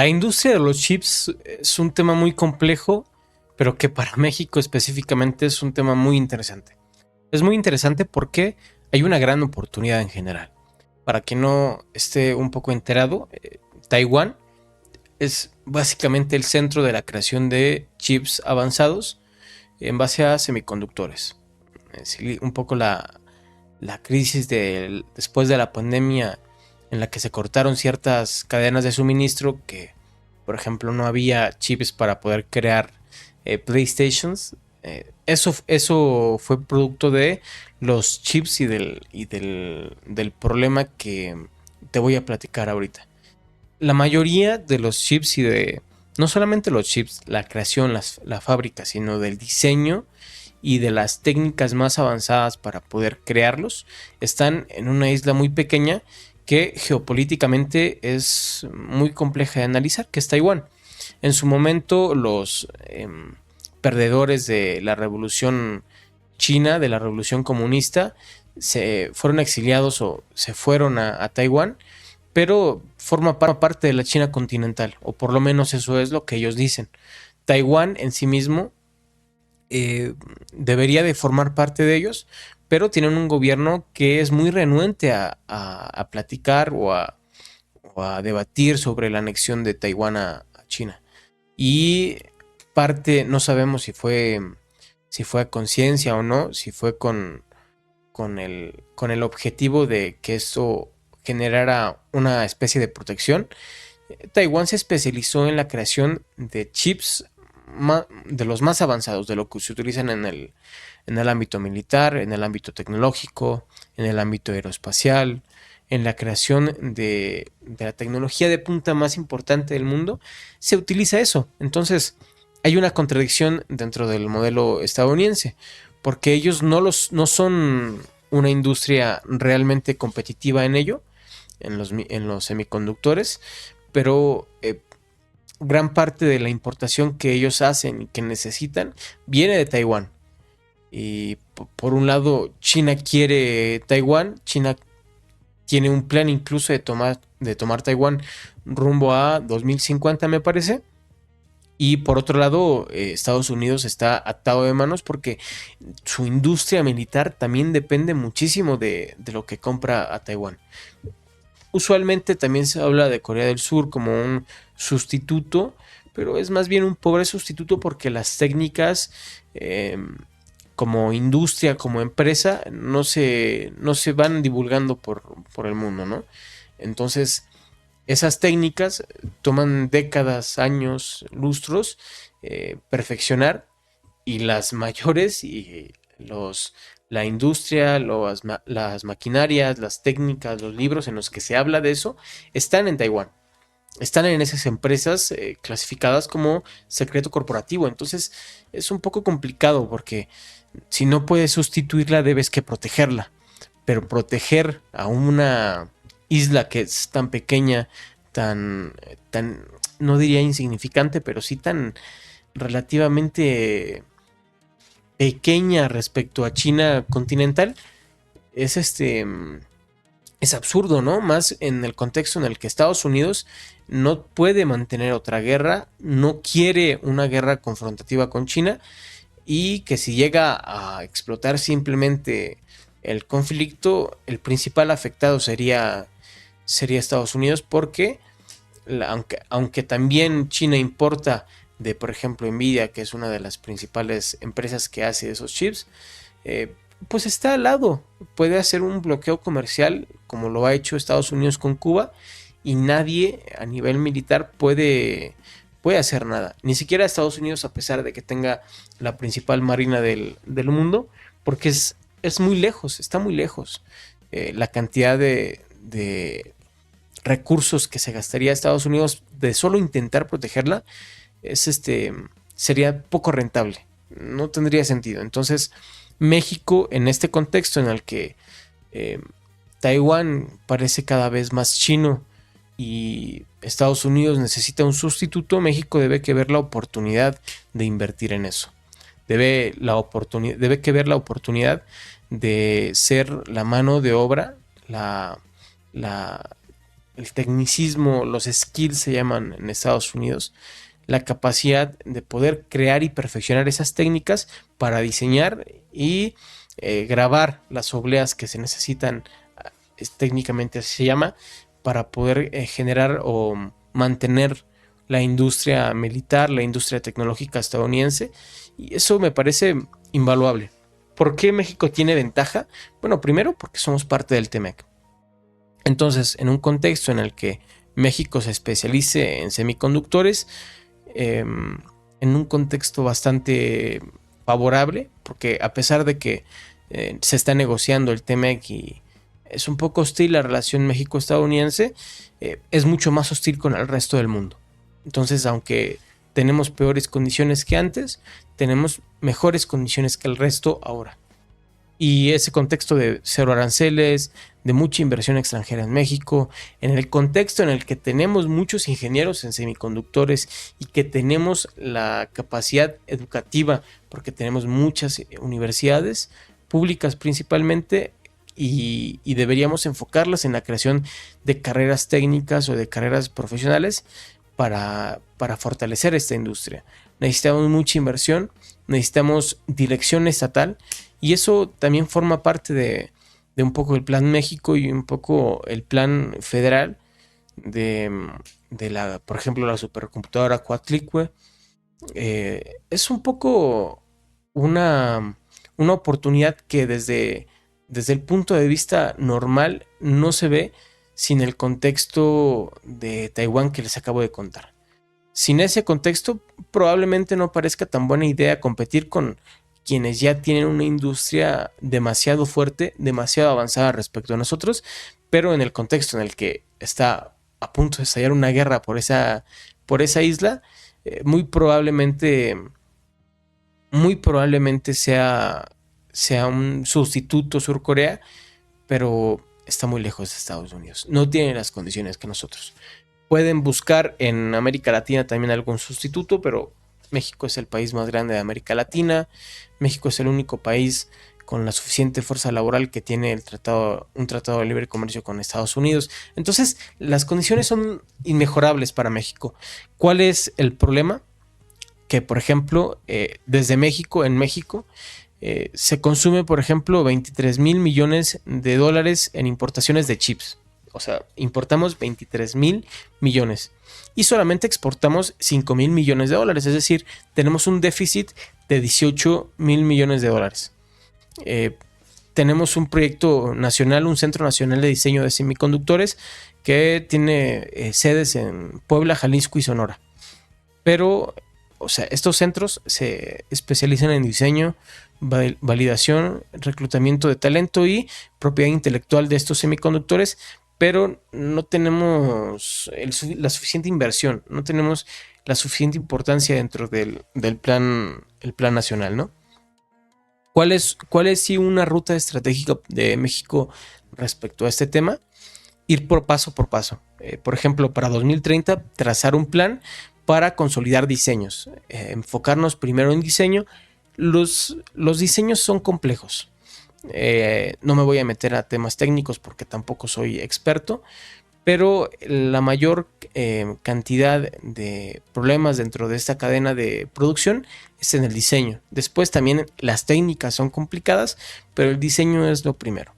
La industria de los chips es un tema muy complejo, pero que para México específicamente es un tema muy interesante. Es muy interesante porque hay una gran oportunidad en general. Para quien no esté un poco enterado, Taiwán es básicamente el centro de la creación de chips avanzados en base a semiconductores. Un poco la crisis después de la pandemia en la que se cortaron ciertas cadenas de suministro que, por ejemplo, no había chips para poder crear PlayStations. Eso fue producto de los chips y del problema que te voy a platicar ahorita. La mayoría de los chips no solamente los chips, la creación, la fábrica, sino del diseño y de las técnicas más avanzadas para poder crearlos, están en una isla muy pequeña que geopolíticamente es muy compleja de analizar, que es Taiwán. En su momento, los perdedores de la revolución china, de la revolución comunista, se fueron exiliados o se fueron a Taiwán, pero forma parte de la China continental, o por lo menos eso es lo que ellos dicen. Taiwán en sí mismo debería de formar parte de ellos, pero tienen un gobierno que es muy renuente a platicar o a debatir sobre la anexión de Taiwán a China. Y parte, no sabemos si fue a conciencia o no, si fue con el objetivo de que esto generara una especie de protección. Taiwán se especializó en la creación de chips de los más avanzados, de lo que se utilizan en el ámbito militar, en el ámbito tecnológico, en el ámbito aeroespacial, en la creación de la tecnología de punta más importante del mundo, se utiliza eso. Entonces, hay una contradicción dentro del modelo estadounidense, porque ellos no son una industria realmente competitiva en ello, en los semiconductores, pero gran parte de la importación que ellos hacen y que necesitan viene de Taiwán. Y por un lado, China quiere Taiwán, China tiene un plan incluso de tomar Taiwán rumbo a 2050, me parece. Y por otro lado, Estados Unidos está atado de manos porque su industria militar también depende muchísimo de lo que compra a Taiwán. Usualmente también se habla de Corea del Sur como un sustituto, pero es más bien un pobre sustituto porque las técnicas como industria, como empresa, no se van divulgando por el mundo, ¿no? Entonces, esas técnicas toman décadas, años, lustros perfeccionar, y las mayores y la industria, las maquinarias, las técnicas, los libros en los que se habla de eso, están en Taiwán. Están en esas empresas clasificadas como secreto corporativo. Entonces es un poco complicado porque si no puedes sustituirla, debes que protegerla. Pero proteger a una isla que es tan pequeña, tan, no diría insignificante, pero sí tan relativamente pequeña respecto a China continental, es es absurdo, ¿no? Más en el contexto en el que Estados Unidos no puede mantener otra guerra, no quiere una guerra confrontativa con China, y que si llega a explotar simplemente el conflicto, el principal afectado sería Estados Unidos, porque aunque también China importa de, por ejemplo, Nvidia, que es una de las principales empresas que hace esos chips, pues está al lado. Puede hacer un bloqueo comercial como lo ha hecho Estados Unidos con Cuba, y nadie a nivel militar puede hacer nada. Ni siquiera Estados Unidos, a pesar de que tenga la principal marina del mundo, porque es muy lejos, está muy lejos. La cantidad de recursos que se gastaría Estados Unidos de solo intentar protegerla es sería poco rentable, no tendría sentido. Entonces, México, en este contexto en el que eh, Taiwán parece cada vez más chino y Estados Unidos necesita un sustituto, México debe que ver la oportunidad de invertir en eso. Debe que ver la oportunidad de ser la mano de obra, la, el tecnicismo, los skills se llaman en Estados Unidos, la capacidad de poder crear y perfeccionar esas técnicas para diseñar y grabar las obleas que se necesitan, técnicamente así se llama, para poder generar o mantener la industria militar, la industria tecnológica estadounidense, y eso me parece invaluable. ¿Por qué México tiene ventaja? Bueno, primero porque somos parte del TEMEC. Entonces, en un contexto en el que México se especialice en semiconductores, en un contexto bastante favorable, porque a pesar de que se está negociando el TEMEC y es un poco hostil la relación México-estadounidense, es mucho más hostil con el resto del mundo. Entonces, aunque tenemos peores condiciones que antes, tenemos mejores condiciones que el resto ahora. Y ese contexto de cero aranceles, de mucha inversión extranjera en México, en el contexto en el que tenemos muchos ingenieros en semiconductores y que tenemos la capacidad educativa, porque tenemos muchas universidades públicas principalmente, y deberíamos enfocarlas en la creación de carreras técnicas o de carreras profesionales para fortalecer esta industria. Necesitamos mucha inversión, necesitamos dirección estatal, y eso también forma parte de un poco el Plan México y un poco el plan federal por ejemplo, la supercomputadora Coatlicue. Es un poco una oportunidad que desde el punto de vista normal no se ve sin el contexto de Taiwán que les acabo de contar. Sin ese contexto, probablemente no parezca tan buena idea competir con quienes ya tienen una industria demasiado fuerte, demasiado avanzada respecto a nosotros, pero en el contexto en el que está a punto de estallar una guerra por esa isla, muy probablemente sea un sustituto Surcorea, pero está muy lejos de Estados Unidos. No tiene las condiciones que nosotros. Pueden buscar en América Latina también algún sustituto, pero México es el país más grande de América Latina. México es el único país con la suficiente fuerza laboral que tiene un tratado de libre comercio con Estados Unidos. Entonces, las condiciones son inmejorables para México. ¿Cuál es el problema? Que, por ejemplo, desde México, en México, se consume, por ejemplo, 23,000 millones de dólares en importaciones de chips. O sea, importamos 23,000 millones y solamente exportamos 5,000 millones de dólares. Es decir, tenemos un déficit de 18,000 millones de dólares. Tenemos un proyecto nacional, un centro nacional de diseño de semiconductores que tiene sedes en Puebla, Jalisco y Sonora. Pero, o sea, estos centros se especializan en diseño, validación, reclutamiento de talento y propiedad intelectual de estos semiconductores, pero no tenemos la suficiente inversión, no tenemos la suficiente importancia dentro del plan nacional, ¿no? ¿Cuál es sí una ruta estratégica de México respecto a este tema? Ir por paso. Por ejemplo, para 2030, trazar un plan para consolidar diseños, enfocarnos primero en diseño. Los diseños son complejos. No me voy a meter a temas técnicos porque tampoco soy experto, pero la mayor cantidad de problemas dentro de esta cadena de producción es en el diseño. Después también las técnicas son complicadas, pero el diseño es lo primero.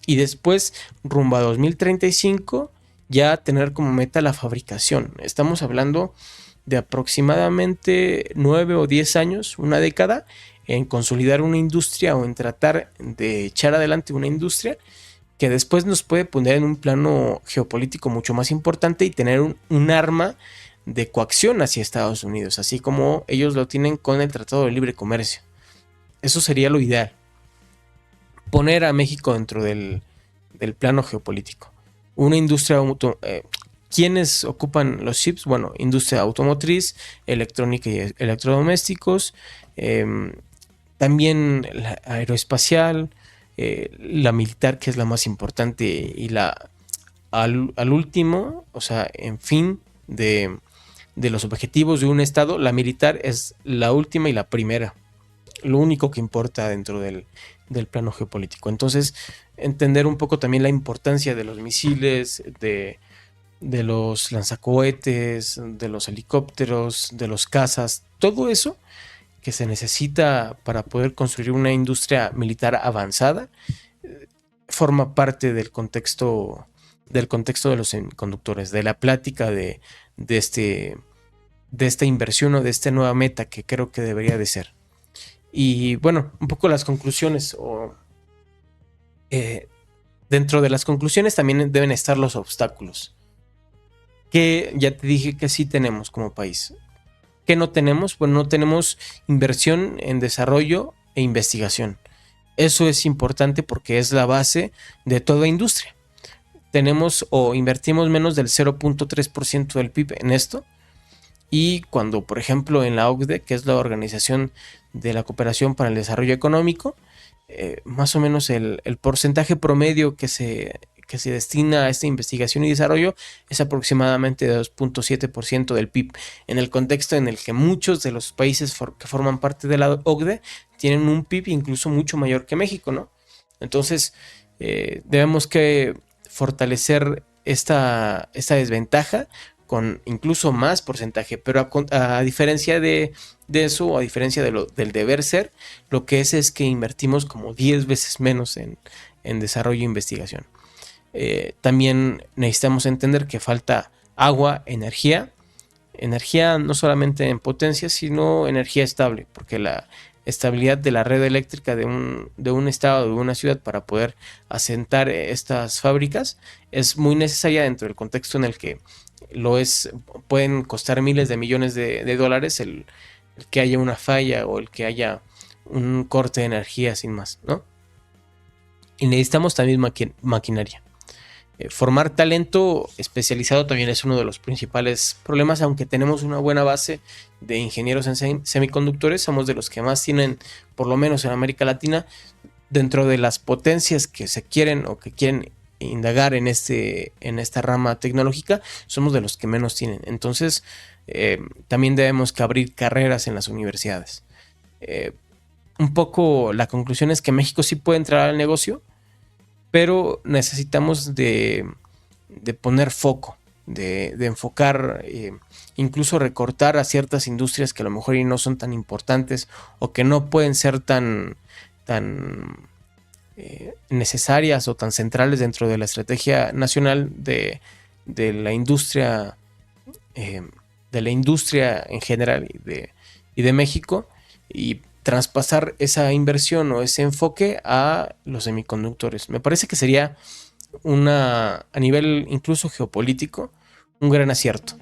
Y después, rumbo a 2035, ya tener como meta la fabricación. Estamos hablando de aproximadamente 9 o 10 años, una década, en consolidar una industria o en tratar de echar adelante una industria que después nos puede poner en un plano geopolítico mucho más importante y tener un arma de coacción hacia Estados Unidos, así como ellos lo tienen con el Tratado de Libre Comercio. Eso sería lo ideal. Poner a México dentro del plano geopolítico. Una industria ¿quiénes ocupan los chips? Bueno, industria automotriz, electrónica y electrodomésticos, también la aeroespacial, la militar, que es la más importante, y al último, o sea, en fin de los objetivos de un estado, la militar es la última y la primera, lo único que importa dentro del plano geopolítico. Entonces, entender un poco también la importancia de los misiles, de de los lanzacohetes, de los helicópteros, de los cazas, todo eso que se necesita para poder construir una industria militar avanzada, forma parte del contexto de los semiconductores, de la plática de, este, de esta inversión o de esta nueva meta que creo que debería de ser. Y bueno, un poco las conclusiones eh, dentro de las conclusiones también deben estar los obstáculos, que ya te dije que sí tenemos como país. ¿Qué no tenemos? Pues no tenemos inversión en desarrollo e investigación. Eso es importante porque es la base de toda industria. Tenemos o invertimos menos del 0.3% del PIB en esto. Y cuando, por ejemplo, en la OCDE, que es la Organización de la Cooperación para el Desarrollo Económico, más o menos el porcentaje promedio que se destina a esta investigación y desarrollo es aproximadamente de 2.7% del PIB, en el contexto en el que muchos de los países que forman parte de la OCDE tienen un PIB incluso mucho mayor que México, ¿no? Entonces, debemos que fortalecer esta desventaja con incluso más porcentaje, pero a diferencia de eso, o a diferencia del deber ser, lo que es que invertimos como 10 veces menos en desarrollo e investigación. También necesitamos entender que falta agua, energía no solamente en potencia, sino energía estable, porque la estabilidad de la red eléctrica de un estado, de una ciudad, para poder asentar estas fábricas es muy necesaria dentro del contexto en el que lo es, pueden costar miles de millones de dólares el que haya una falla o el que haya un corte de energía sin más, ¿no? Y necesitamos también maquinaria. Formar talento especializado también es uno de los principales problemas, aunque tenemos una buena base de ingenieros en semiconductores, somos de los que más tienen, por lo menos en América Latina, dentro de las potencias que se quieren o que quieren indagar en esta rama tecnológica, somos de los que menos tienen. Entonces, también debemos que abrir carreras en las universidades. Eh, un poco la conclusión es que México sí puede entrar al negocio, pero necesitamos de poner foco, de enfocar, incluso recortar a ciertas industrias que a lo mejor no son tan importantes o que no pueden ser tan necesarias o tan centrales dentro de la estrategia nacional de la industria, eh, de la industria en general y de México, y traspasar esa inversión o ese enfoque a los semiconductores. Me parece que sería a nivel incluso geopolítico, un gran acierto.